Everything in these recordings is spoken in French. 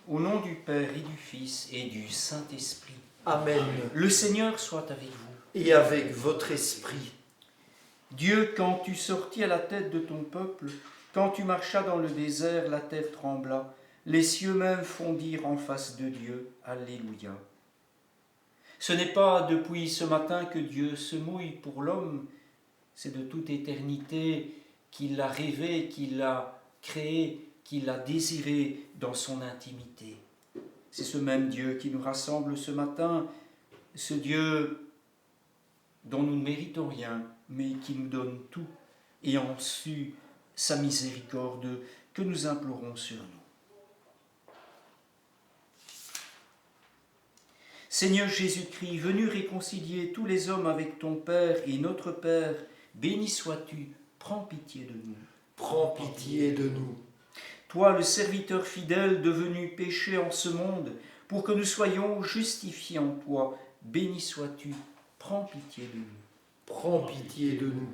Au nom du Père et du Fils et du Saint-Esprit. Amen. Le Seigneur soit avec vous. Et avec votre esprit. Dieu, quand tu sortis à la tête de ton peuple, quand tu marchas dans le désert, la terre trembla, les cieux même fondirent en face de Dieu. Alléluia. Ce n'est pas depuis ce matin que Dieu se mouille pour l'homme, c'est de toute éternité qu'il l'a rêvé, qu'il l'a créé, qu'il l'a désiré dans son intimité. C'est ce même Dieu qui nous rassemble ce matin, ce Dieu dont nous ne méritons rien, mais qui nous donne tout, et en su sa miséricorde que nous implorons sur nous. Seigneur Jésus-Christ, venu réconcilier tous les hommes avec ton Père et notre Père, béni sois-tu, prends pitié de nous. Prends pitié de nous. Toi, le serviteur fidèle devenu péché en ce monde, pour que nous soyons justifiés en toi, béni sois-tu, prends pitié de nous. Prends pitié de nous.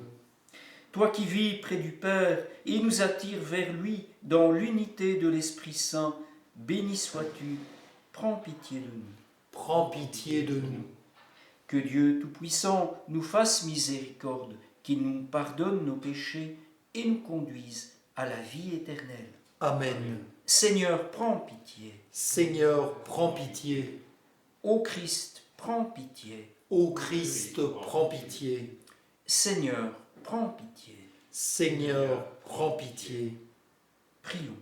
Toi qui vis près du Père et nous attires vers lui dans l'unité de l'Esprit Saint, béni sois-tu, prends pitié de nous. Prends pitié de nous. Que Dieu Tout-Puissant nous fasse miséricorde, qu'il nous pardonne nos péchés et nous conduise à la vie éternelle. Amen. Seigneur, prends pitié. Seigneur, prends pitié. Ô Christ, prends pitié. Ô Christ, prends pitié. Seigneur, prends pitié. Seigneur, prends pitié. Prions.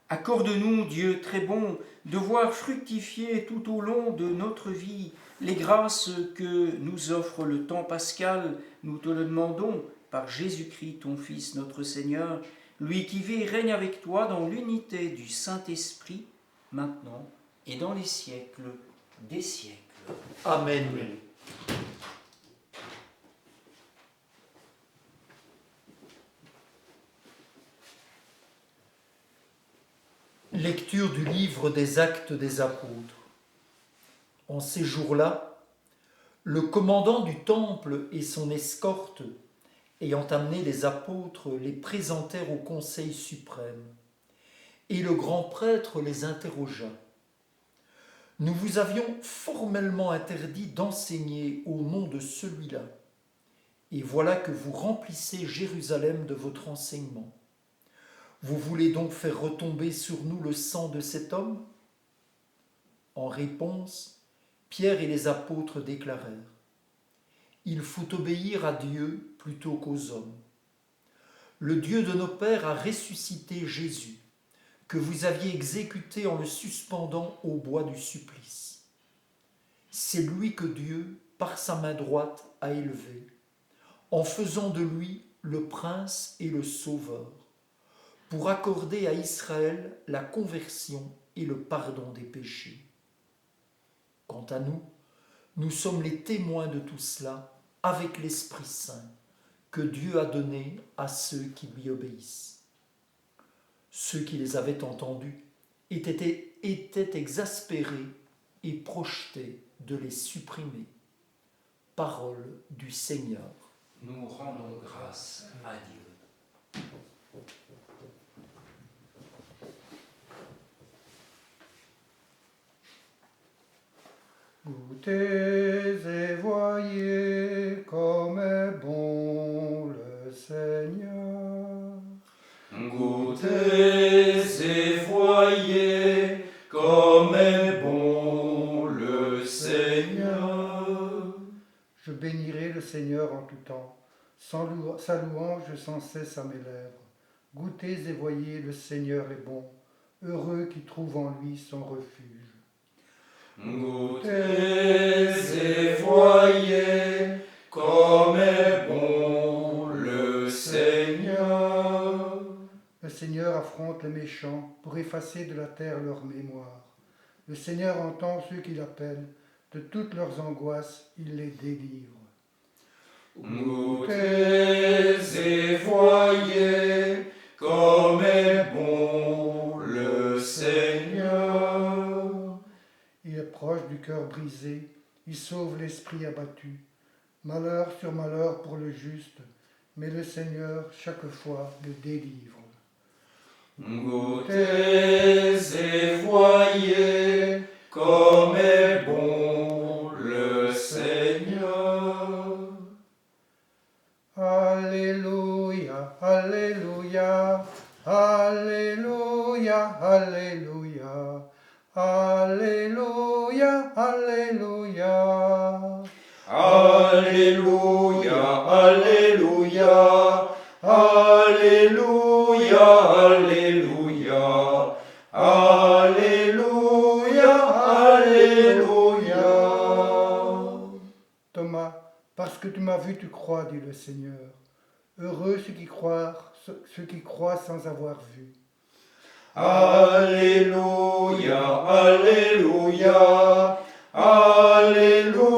Accorde-nous, Dieu très bon, de voir fructifier tout au long de notre vie les grâces que nous offre le temps pascal. Nous te le demandons par Jésus-Christ, ton Fils, notre Seigneur, lui qui vit et règne avec toi dans l'unité du Saint-Esprit, maintenant et dans les siècles des siècles. Amen. Lecture du livre des Actes des Apôtres. En ces jours-là, le commandant du temple et son escorte, ayant amené les apôtres, les présentèrent au Conseil suprême. Et le grand prêtre les interrogea. « Nous vous avions formellement interdit d'enseigner au nom de celui-là. Et voilà que vous remplissez Jérusalem de votre enseignement. Vous voulez donc faire retomber sur nous le sang de cet homme ?» En réponse, Pierre et les apôtres déclarèrent : « Il faut obéir à Dieu plutôt qu'aux hommes. Le Dieu de nos pères a ressuscité Jésus, que vous aviez exécuté en le suspendant au bois du supplice. C'est lui que Dieu, par sa main droite, a élevé, en faisant de lui le prince et le sauveur, pour accorder à Israël la conversion et le pardon des péchés. Quant à nous, nous sommes les témoins de tout cela avec l'Esprit Saint que Dieu a donné à ceux qui lui obéissent. » Ceux qui les avaient entendus étaient exaspérés et projetaient de les supprimer. Parole du Seigneur. Nous rendons grâce à Dieu. Goûtez et voyez comme est bon le Seigneur. Goûtez et voyez comme est bon le Seigneur. Je bénirai le Seigneur en tout temps, sa louange sans cesse à mes lèvres. Goûtez et voyez, le Seigneur est bon, heureux qui trouve en lui son refuge. Goûtez et voyez comme est bon le Seigneur. Le Seigneur affronte les méchants pour effacer de la terre leur mémoire. Le Seigneur entend ceux qui l'appellent, de toutes leurs angoisses, il les délivre. Goûtez et voyez comme est bon le Seigneur. Il est proche du cœur brisé, il sauve l'esprit abattu. Malheur sur malheur pour le juste, mais le Seigneur chaque fois le délivre. Goûtez et voyez comme est bon le Seigneur. Alléluia, Alléluia, Alléluia, Alléluia, Alléluia, Alléluia. Alléluia, Alléluia, Alléluia, Alléluia, Alléluia, Alléluia. Thomas, parce que tu m'as vu, tu crois, dit le Seigneur. Heureux ceux qui croient sans avoir vu. Alléluia, Alléluia, Alléluia,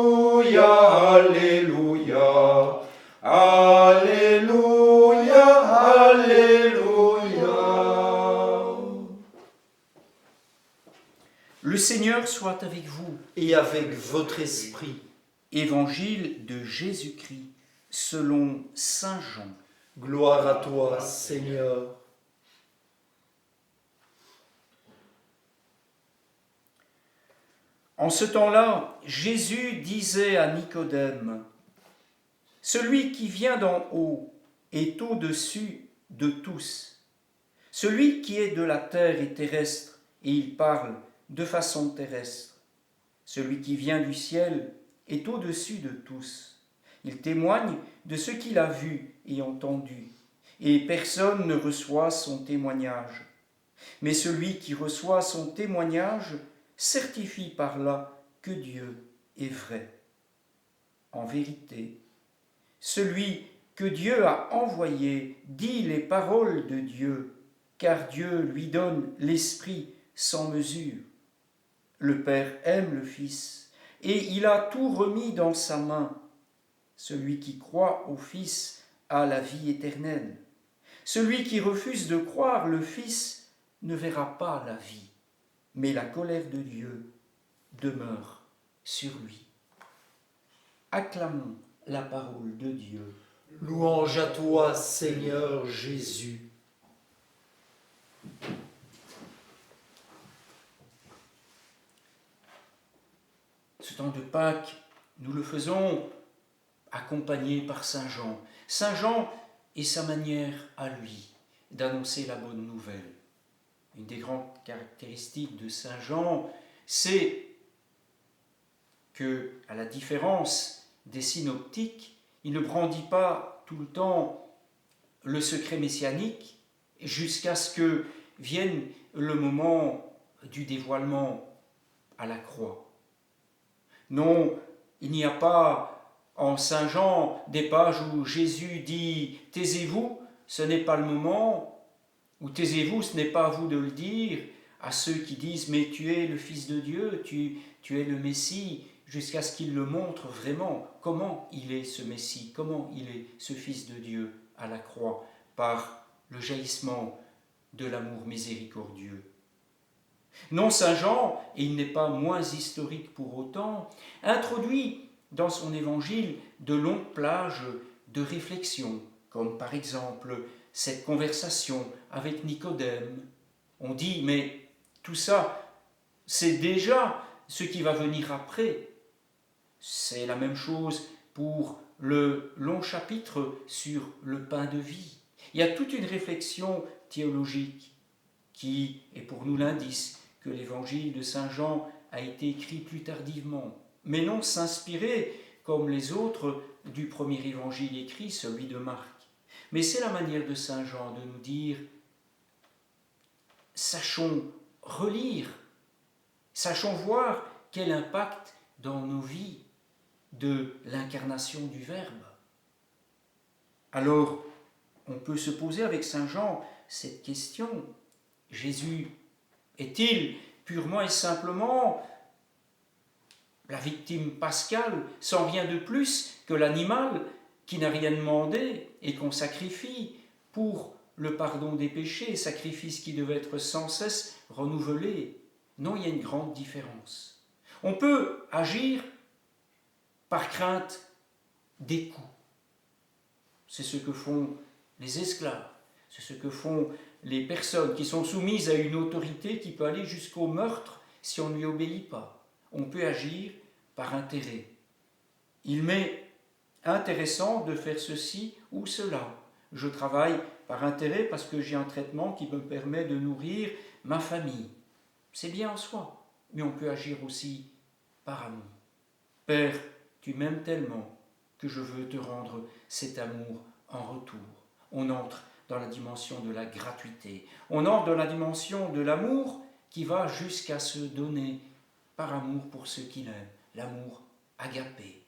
Alléluia, Alléluia, Alléluia. Le Seigneur soit avec vous. Et avec votre esprit. Évangile de Jésus-Christ selon saint Jean. Gloire à toi, Seigneur. En ce temps-là, Jésus disait à Nicodème, « Celui qui vient d'en haut est au-dessus de tous. Celui qui est de la terre est terrestre, et il parle de façon terrestre. Celui qui vient du ciel est au-dessus de tous. Il témoigne de ce qu'il a vu et entendu, et personne ne reçoit son témoignage. Mais celui qui reçoit son témoignage certifie par là que Dieu est vrai. En vérité, celui que Dieu a envoyé dit les paroles de Dieu, car Dieu lui donne l'Esprit sans mesure. Le Père aime le Fils, et il a tout remis dans sa main. Celui qui croit au Fils a la vie éternelle. Celui qui refuse de croire le Fils ne verra pas la vie, mais la colère de Dieu demeure sur lui. Acclamons la parole de Dieu. Louange à toi, Seigneur Jésus. Ce temps de Pâques, nous le faisons accompagné par Saint Jean. Saint Jean et sa manière à lui d'annoncer la bonne nouvelle. Une des grandes caractéristiques de Saint Jean, c'est que, à la différence des synoptiques, il ne brandit pas tout le temps le secret messianique jusqu'à ce que vienne le moment du dévoilement à la croix. Non, il n'y a pas en Saint Jean des pages où Jésus dit « Taisez-vous, ce n'est pas le moment » ou « Taisez-vous, ce n'est pas à vous de le dire » à ceux qui disent « Mais tu es le Fils de Dieu, tu es le Messie » jusqu'à ce qu'il le montre vraiment comment il est ce Messie, comment il est ce Fils de Dieu à la croix par le jaillissement de l'amour miséricordieux. Non, Saint Jean, et il n'est pas moins historique pour autant, introduit dans son évangile de longues plages de réflexion, comme par exemple cette conversation avec Nicodème. On dit, mais tout ça, c'est déjà ce qui va venir après. C'est la même chose pour le long chapitre sur le pain de vie. Il y a toute une réflexion théologique qui est pour nous l'indice que l'évangile de Saint Jean a été écrit plus tardivement, mais non s'inspirer, comme les autres, du premier évangile écrit, celui de Marc. Mais c'est la manière de Saint Jean de nous dire, sachons relire, sachons voir quel impact dans nos vies de l'incarnation du Verbe. Alors, on peut se poser avec Saint Jean cette question, Jésus est-il purement et simplement la victime pascale, sans rien de plus que l'animal qui n'a rien demandé et qu'on sacrifie pour le pardon des péchés, sacrifice qui devait être sans cesse renouvelé? Non, il y a une grande différence. On peut agir par crainte des coups. C'est ce que font les esclaves, c'est ce que font les personnes qui sont soumises à une autorité qui peut aller jusqu'au meurtre si on ne lui obéit pas. On peut agir par intérêt. Il m'est intéressant de faire ceci ou cela. Je travaille par intérêt parce que j'ai un traitement qui me permet de nourrir ma famille. C'est bien en soi, mais on peut agir aussi par amour. Père, tu m'aimes tellement que je veux te rendre cet amour en retour. On entre dans la dimension de la gratuité. On entre dans la dimension de l'amour qui va jusqu'à se donner par amour pour ceux qu'il aime. L'amour agapé,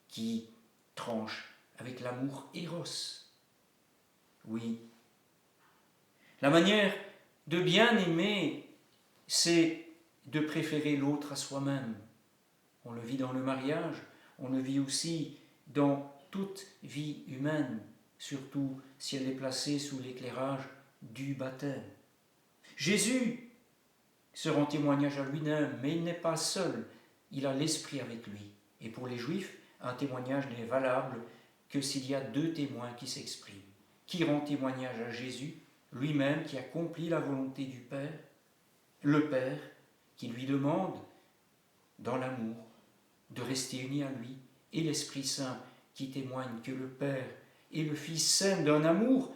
qui tranche avec l'amour éros. Oui. La manière de bien aimer, c'est de préférer l'autre à soi-même. On le vit dans le mariage, on le vit aussi dans toute vie humaine, surtout si elle est placée sous l'éclairage du baptême. Jésus se rend témoignage à lui-même, mais il n'est pas seul, il a l'Esprit avec lui. Et pour les Juifs, un témoignage n'est valable que s'il y a deux témoins qui s'expriment. Qui rend témoignage à Jésus, lui-même qui accomplit la volonté du Père, le Père qui lui demande, dans l'amour, de rester uni à lui, et l'Esprit Saint qui témoigne que le Père et le Fils s'aiment d'un amour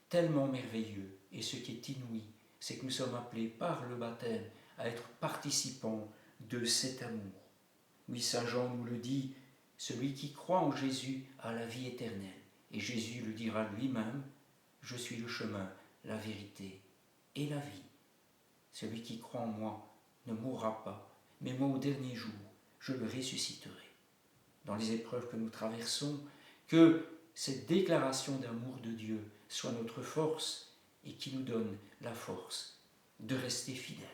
tellement merveilleux. Et ce qui est inouï, c'est que nous sommes appelés par le baptême à être participants de cet amour. Oui, Saint Jean nous le dit, celui qui croit en Jésus a la vie éternelle. Et Jésus le dira lui-même, je suis le chemin, la vérité et la vie. Celui qui croit en moi ne mourra pas, mais moi au dernier jour, je le ressusciterai. Dans les épreuves que nous traversons, que cette déclaration d'amour de Dieu soit notre force et qui nous donne la force de rester fidèles.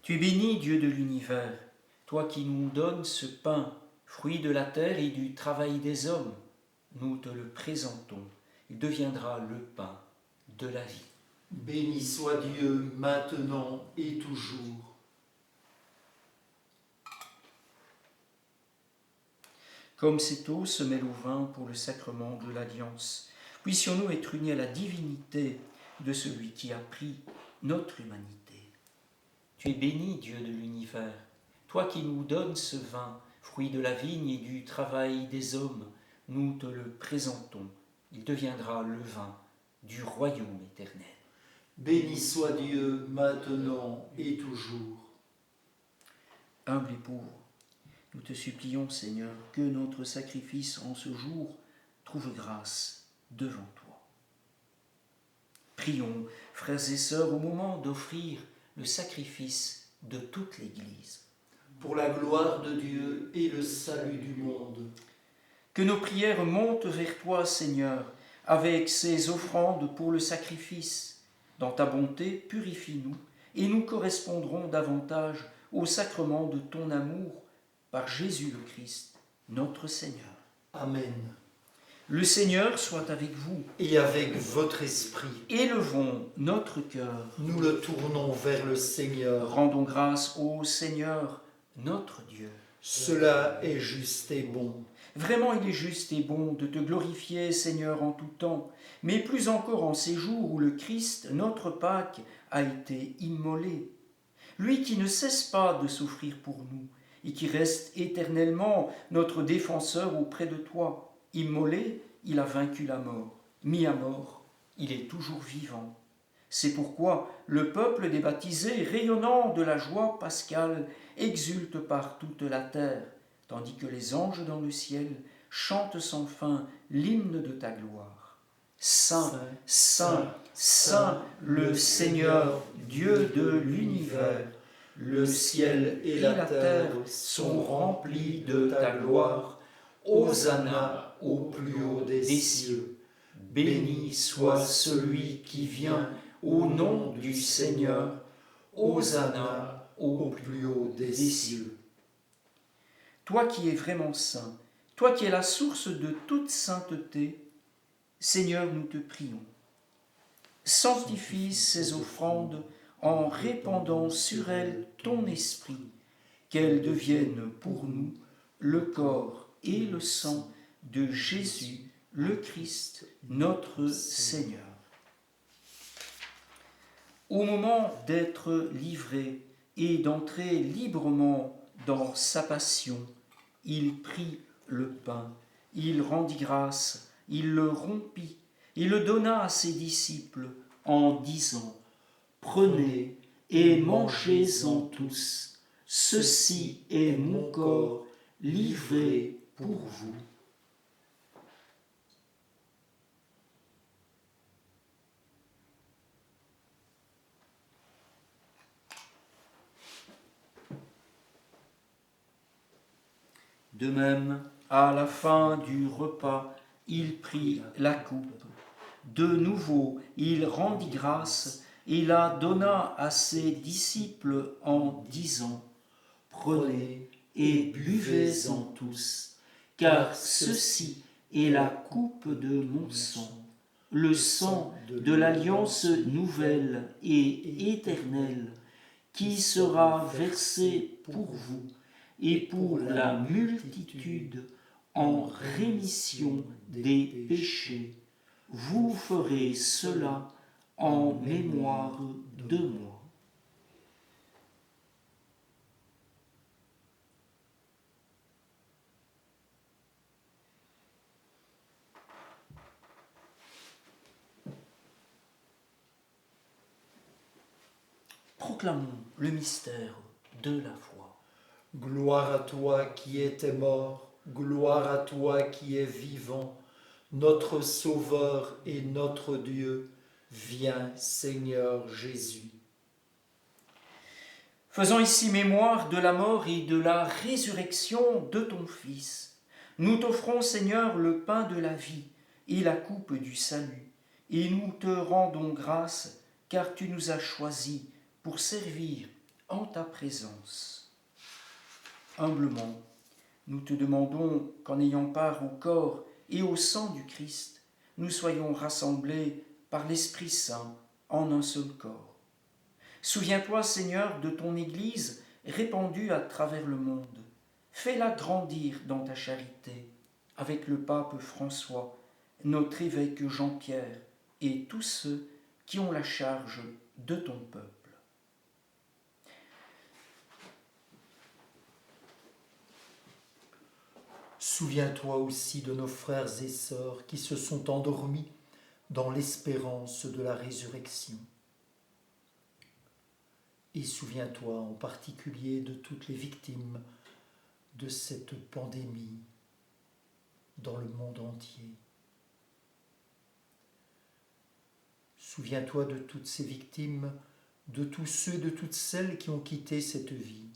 Tu es béni, Dieu de l'univers, toi qui nous donnes ce pain, fruit de la terre et du travail des hommes. Nous te le présentons, il deviendra le pain de la vie. Béni soit Dieu maintenant et toujours. Comme cette eau se mêle au vin pour le sacrement de l'alliance, puissions-nous être unis à la divinité de celui qui a pris notre humanité. Tu es béni, Dieu de l'univers, toi qui nous donnes ce vin, fruit de la vigne et du travail des hommes, nous te le présentons, il deviendra le vin du royaume éternel. Béni soit Dieu maintenant et toujours. Humble et pauvre, nous te supplions, Seigneur, que notre sacrifice en ce jour trouve grâce devant toi. Prions, frères et sœurs, au moment d'offrir le sacrifice de toute l'Église. Pour la gloire de Dieu et le salut du monde. Que nos prières montent vers toi, Seigneur, avec ces offrandes pour le sacrifice. Dans ta bonté, purifie-nous, et nous correspondrons davantage au sacrement de ton amour, par Jésus le Christ, notre Seigneur. Amen. Le Seigneur soit avec vous. Et avec votre esprit. Élevons notre cœur. Nous le tournons vers le Seigneur. Rendons grâce au Seigneur, notre Dieu. Cela est juste et bon. Vraiment, il est juste et bon de te glorifier, Seigneur, en tout temps, mais plus encore en ces jours où le Christ, notre Pâque, a été immolé. Lui qui ne cesse pas de souffrir pour nous et qui reste éternellement notre défenseur auprès de toi. Immolé, il a vaincu la mort. Mis à mort, il est toujours vivant. C'est pourquoi le peuple des baptisés, rayonnant de la joie pascale, exulte par toute la terre, tandis que les anges dans le ciel chantent sans fin l'hymne de ta gloire. Saint, Saint, Saint, le Seigneur, Dieu de l'univers, le ciel et la terre sont remplis de ta gloire. Hosanna au plus haut des cieux. Béni soit celui qui vient au nom du Seigneur. Hosanna au plus haut des cieux. Toi qui es vraiment saint, toi qui es la source de toute sainteté, Seigneur, nous te prions. Sanctifie ces offrandes en répandant sur elles ton esprit, qu'elles deviennent pour nous le corps et le sang de Jésus, le Christ, notre Seigneur. Au moment d'être livré et d'entrer librement dans sa passion, il prit le pain, il rendit grâce, il le rompit, il le donna à ses disciples en disant : Prenez et mangez-en tous, ceci est mon corps livré pour vous. De même, à la fin du repas, il prit la coupe. De nouveau, il rendit grâce et la donna à ses disciples en disant : Prenez et buvez-en tous, car ceci est la coupe de mon sang, le sang de l'alliance nouvelle et éternelle, qui sera versé pour vous et pour la multitude en rémission des péchés. Vous ferez cela en mémoire de moi. Proclamons le mystère de la foi. Gloire à toi qui étais mort, gloire à toi qui es vivant, notre Sauveur et notre Dieu, viens Seigneur Jésus. Faisons ici mémoire de la mort et de la résurrection de ton Fils. Nous t'offrons, Seigneur, le pain de la vie et la coupe du salut, et nous te rendons grâce, car tu nous as choisis pour servir en ta présence. Humblement, nous te demandons qu'en ayant part au corps et au sang du Christ, nous soyons rassemblés par l'Esprit Saint en un seul corps. Souviens-toi, Seigneur, de ton Église répandue à travers le monde. Fais-la grandir dans ta charité, avec le pape François, notre évêque Jean-Pierre et tous ceux qui ont la charge de ton peuple. Souviens-toi aussi de nos frères et sœurs qui se sont endormis dans l'espérance de la résurrection. Et souviens-toi en particulier de toutes les victimes de cette pandémie dans le monde entier. Souviens-toi de toutes ces victimes, de tous ceux, de toutes celles qui ont quitté cette vie.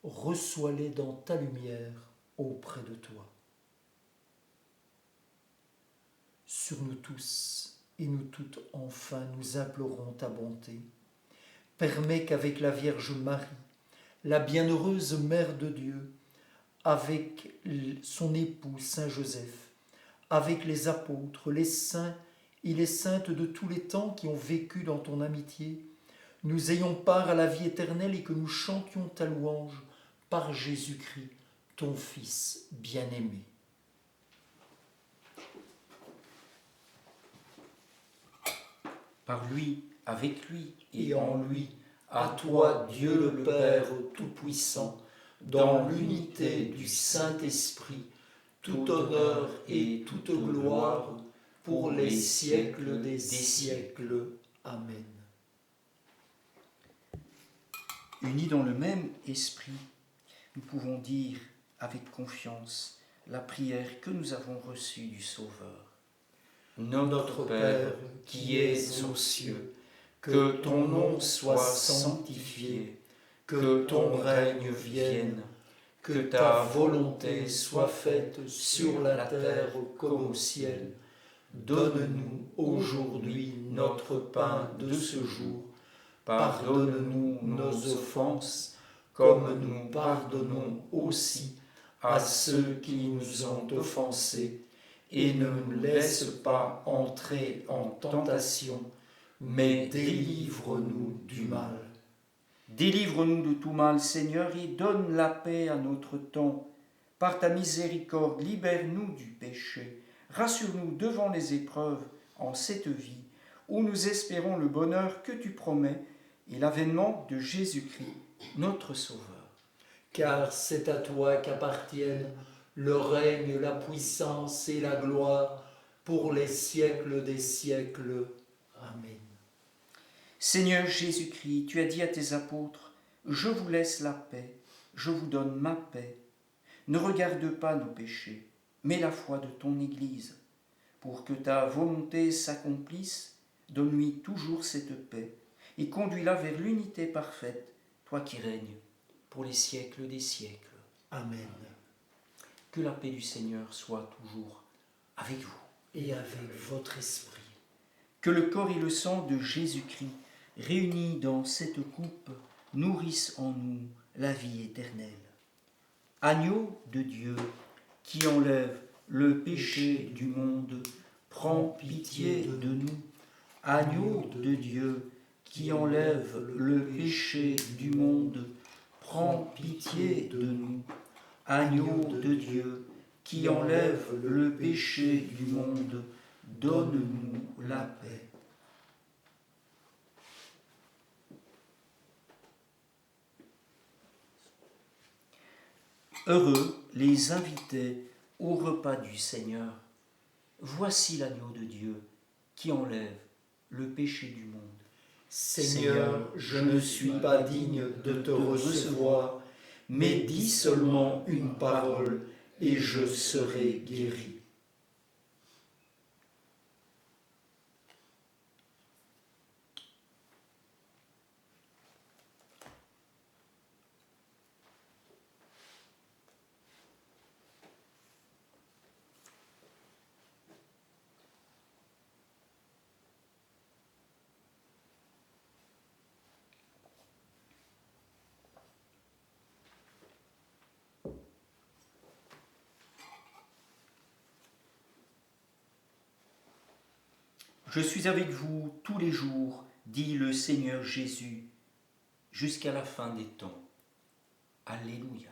Reçois-les dans ta lumière auprès de toi. Sur nous tous et nous toutes, enfin, nous implorons ta bonté. Permets qu'avec la Vierge Marie, la bienheureuse Mère de Dieu, avec son époux Saint Joseph, avec les apôtres, les saints et les saintes de tous les temps qui ont vécu dans ton amitié, nous ayons part à la vie éternelle et que nous chantions ta louange par Jésus-Christ, ton Fils bien-aimé. Par lui, avec lui Et en lui, à toi, Dieu le Père Tout-Puissant, dans l'unité du Saint-Esprit, tout honneur et toute gloire pour les siècles des siècles. Amen. Unis dans le même esprit, nous pouvons dire avec confiance la prière que nous avons reçue du Sauveur. Notre Père qui es aux cieux, que ton nom soit sanctifié, que ton règne vienne, que ta volonté soit faite sur la terre comme au ciel. Donne-nous aujourd'hui notre pain de ce jour. Pardonne-nous nos offenses, comme nous pardonnons aussi à ceux qui nous ont offensés. Et ne nous laisse pas entrer en tentation, mais délivre-nous du mal. Délivre-nous de tout mal, Seigneur, et donne la paix à notre temps. Par ta miséricorde, libère-nous du péché. Rassure-nous devant les épreuves en cette vie, où nous espérons le bonheur que tu promets et l'avènement de Jésus-Christ, notre Sauveur. Car c'est à toi qu'appartiennent le règne, la puissance et la gloire pour les siècles des siècles. Amen. Seigneur Jésus-Christ, tu as dit à tes apôtres, « Je vous laisse la paix, je vous donne ma paix. Ne regarde pas nos péchés, mais la foi de ton Église. Pour que ta volonté s'accomplisse, donne-lui toujours cette paix et conduis-la vers l'unité parfaite, toi qui règnes pour les siècles des siècles. Amen. Que la paix du Seigneur soit toujours avec vous. Et avec votre esprit. Que le corps et le sang de Jésus-Christ, réunis dans cette coupe, nourrissent en nous la vie éternelle. Agneau de Dieu, qui enlève le péché du monde, prends pitié de nous. Agneau de Dieu, qui enlève le péché du monde, prends pitié de nous. Agneau de Dieu, qui enlève le péché du monde, donne-nous la paix. Heureux les invités au repas du Seigneur. Voici l'agneau de Dieu qui enlève le péché du monde. Seigneur, je ne suis pas digne de te recevoir, mais dis seulement une parole et je serai guéri. Je suis avec vous tous les jours, dit le Seigneur Jésus, jusqu'à la fin des temps. Alléluia.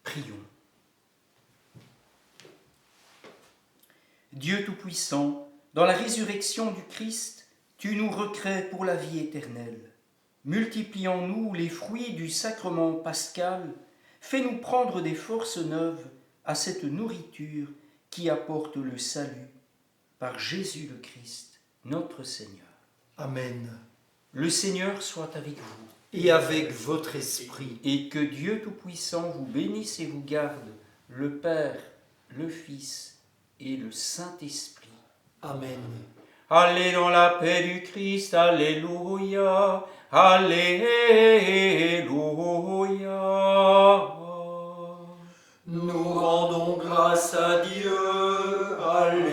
Prions. Dieu Tout-Puissant, dans la résurrection du Christ, tu nous recrées pour la vie éternelle. Multiplie en nous les fruits du sacrement pascal, fais-nous prendre des forces neuves à cette nourriture qui apporte le salut, par Jésus le Christ, notre Seigneur. Amen. Le Seigneur soit avec vous. Et avec votre esprit. Et que Dieu Tout-Puissant vous bénisse et vous garde, le Père, le Fils et le Saint-Esprit. Amen. Allez dans la paix du Christ, alléluia, alléluia. Nous rendons grâce à Dieu, alléluia.